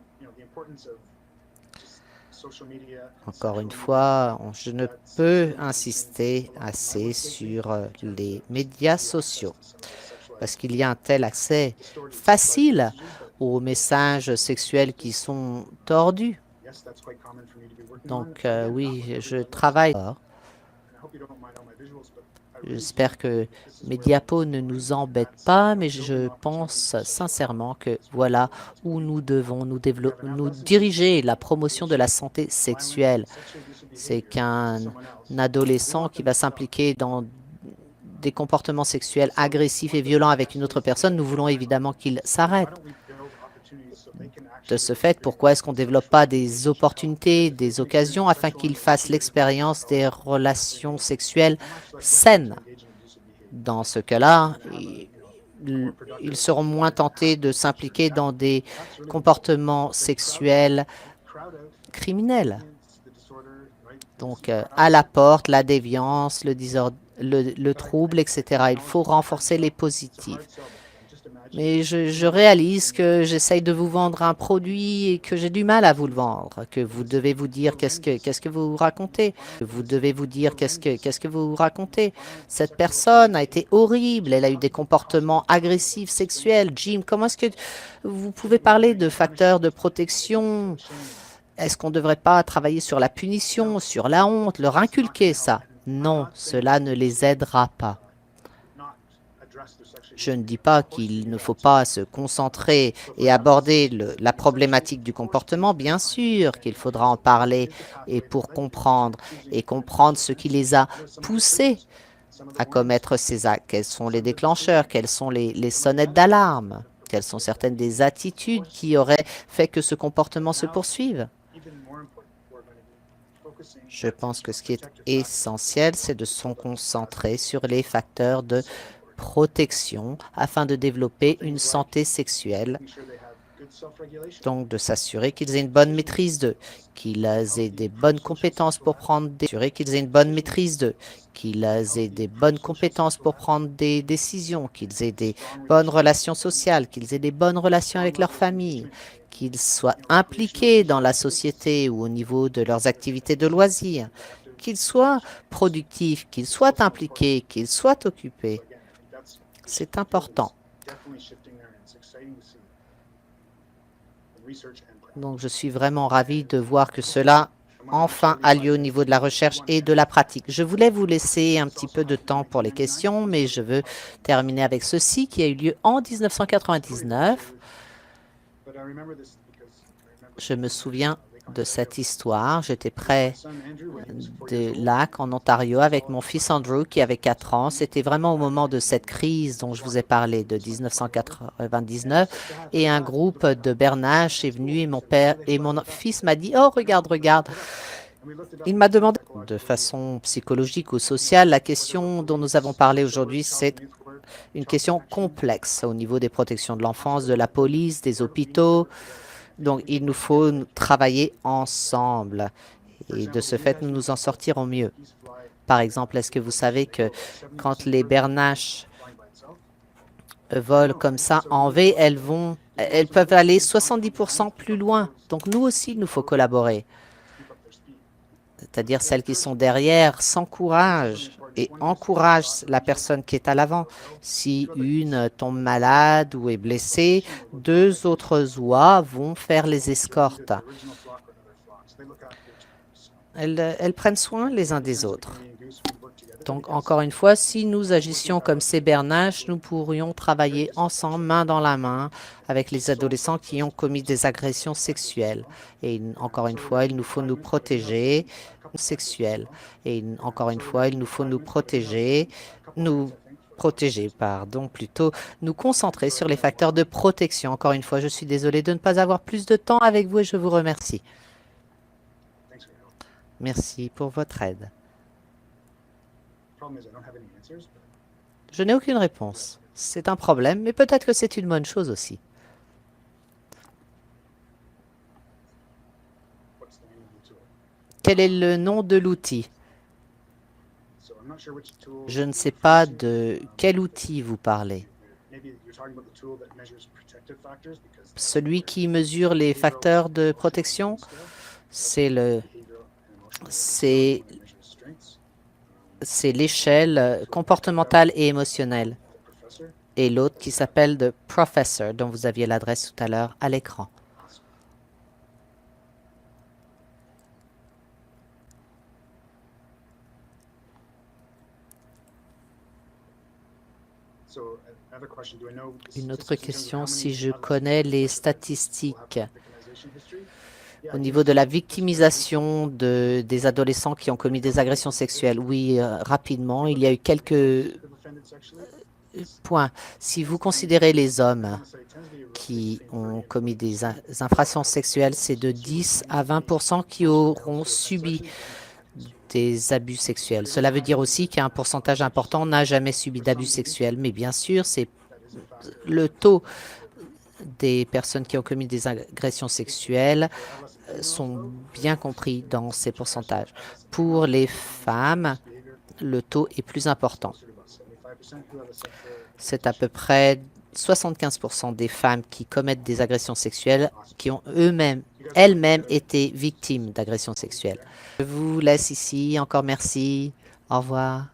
encore une fois, je ne peux insister assez sur les médias sociaux. Parce qu'il y a un tel accès facile aux messages sexuels qui sont tordus. Donc, oui, je travaille. J'espère que mes diapos ne nous embêtent pas, mais je pense sincèrement que voilà où nous devons nous diriger la promotion de la santé sexuelle. C'est qu'un adolescent qui va s'impliquer dans des comportements sexuels agressifs et violents avec une autre personne, nous voulons évidemment qu'il s'arrête. De ce fait, pourquoi est-ce qu'on ne développe pas des opportunités, des occasions afin qu'ils fassent l'expérience des relations sexuelles saines? Dans ce cas-là, ils seront moins tentés de s'impliquer dans des comportements sexuels criminels. Donc, à la porte, la déviance, le trouble, etc. Il faut renforcer les positifs. Mais je réalise que j'essaye de vous vendre un produit et que j'ai du mal à vous le vendre, que vous devez vous dire qu'est-ce que vous racontez. Vous devez vous dire qu'est-ce que vous racontez. Cette personne a été horrible, elle a eu des comportements agressifs, sexuels. Jim, comment est-ce que vous pouvez parler de facteurs de protection? Est-ce qu'on ne devrait pas travailler sur la punition, sur la honte, leur inculquer ça? Non, cela ne les aidera pas. Je ne dis pas qu'il ne faut pas se concentrer et aborder la problématique du comportement. Bien sûr qu'il faudra en parler et pour comprendre ce qui les a poussés à commettre ces actes. Quels sont les déclencheurs? Quelles sont les sonnettes d'alarme? Quelles sont certaines des attitudes qui auraient fait que ce comportement se poursuive? Je pense que ce qui est essentiel, c'est de se concentrer sur les facteurs de protection afin de développer une santé sexuelle. Donc, de s'assurer qu'ils aient une bonne maîtrise d'eux, qu'ils aient des bonnes compétences pour prendre des... Assurer qu'ils aient une bonne maîtrise d'eux, qu'ils aient des bonnes compétences pour prendre des décisions, qu'ils aient des bonnes relations sociales, qu'ils aient des bonnes relations avec leur famille, qu'ils soient impliqués dans la société ou au niveau de leurs activités de loisirs, qu'ils soient productifs, qu'ils soient impliqués, qu'ils soient occupés. C'est important. Donc, je suis vraiment ravi de voir que cela, enfin, a lieu au niveau de la recherche et de la pratique. Je voulais vous laisser un petit peu de temps pour les questions, mais je veux terminer avec ceci qui a eu lieu en 1999. Je me souviens de cette histoire. J'étais près des lacs en Ontario avec mon fils Andrew qui avait 4 ans. C'était vraiment au moment de cette crise dont je vous ai parlé de 1999 et un groupe de bernaches est venu et mon père et mon fils m'a dit « Oh, regarde, regarde ». Il m'a demandé de façon psychologique ou sociale. La question dont nous avons parlé aujourd'hui, c'est une question complexe au niveau des protections de l'enfance, de la police, des hôpitaux. Donc, il nous faut travailler ensemble et de ce fait, nous nous en sortirons mieux. Par exemple, est-ce que vous savez que quand les bernaches volent comme ça en V, elles peuvent aller 70% plus loin. Donc, nous aussi, il nous faut collaborer. C'est-à-dire celles qui sont derrière s'encouragent et encouragent la personne qui est à l'avant. Si une tombe malade ou est blessée, 2 autres oies vont faire les escortes. Elles prennent soin les uns des autres. Donc, encore une fois, si nous agissions comme ces bernaches, nous pourrions travailler ensemble, main dans la main, avec les adolescents qui ont commis des agressions sexuelles. Et encore une fois, il nous faut nous protéger sexuelles. Et encore une fois, il nous faut nous protéger, plutôt nous concentrer sur les facteurs de protection. Encore une fois, je suis désolée de ne pas avoir plus de temps avec vous et je vous remercie. Merci pour votre aide. Je n'ai aucune réponse. C'est un problème, mais peut-être que c'est une bonne chose aussi. Quel est le nom de l'outil? Je ne sais pas de quel outil vous parlez. Celui qui mesure les facteurs de protection, c'est l'échelle comportementale et émotionnelle. Et l'autre qui s'appelle The Professor, dont vous aviez l'adresse tout à l'heure à l'écran. Une autre question, si je connais les statistiques au niveau de la victimisation des adolescents qui ont commis des agressions sexuelles. Oui, rapidement, il y a eu point. Si vous considérez les hommes qui ont commis des infractions sexuelles, c'est de 10 à 20 qui auront subi des abus sexuels. Cela veut dire aussi qu'un pourcentage important n'a jamais subi d'abus sexuels. Mais bien sûr, c'est le taux des personnes qui ont commis des agressions sexuelles sont bien compris dans ces pourcentages. Pour les femmes, le taux est plus important. C'est à peu près 75 des femmes qui commettent des agressions sexuelles qui ont elles-mêmes été victimes d'agressions sexuelles. Je vous laisse ici. Encore merci. Au revoir.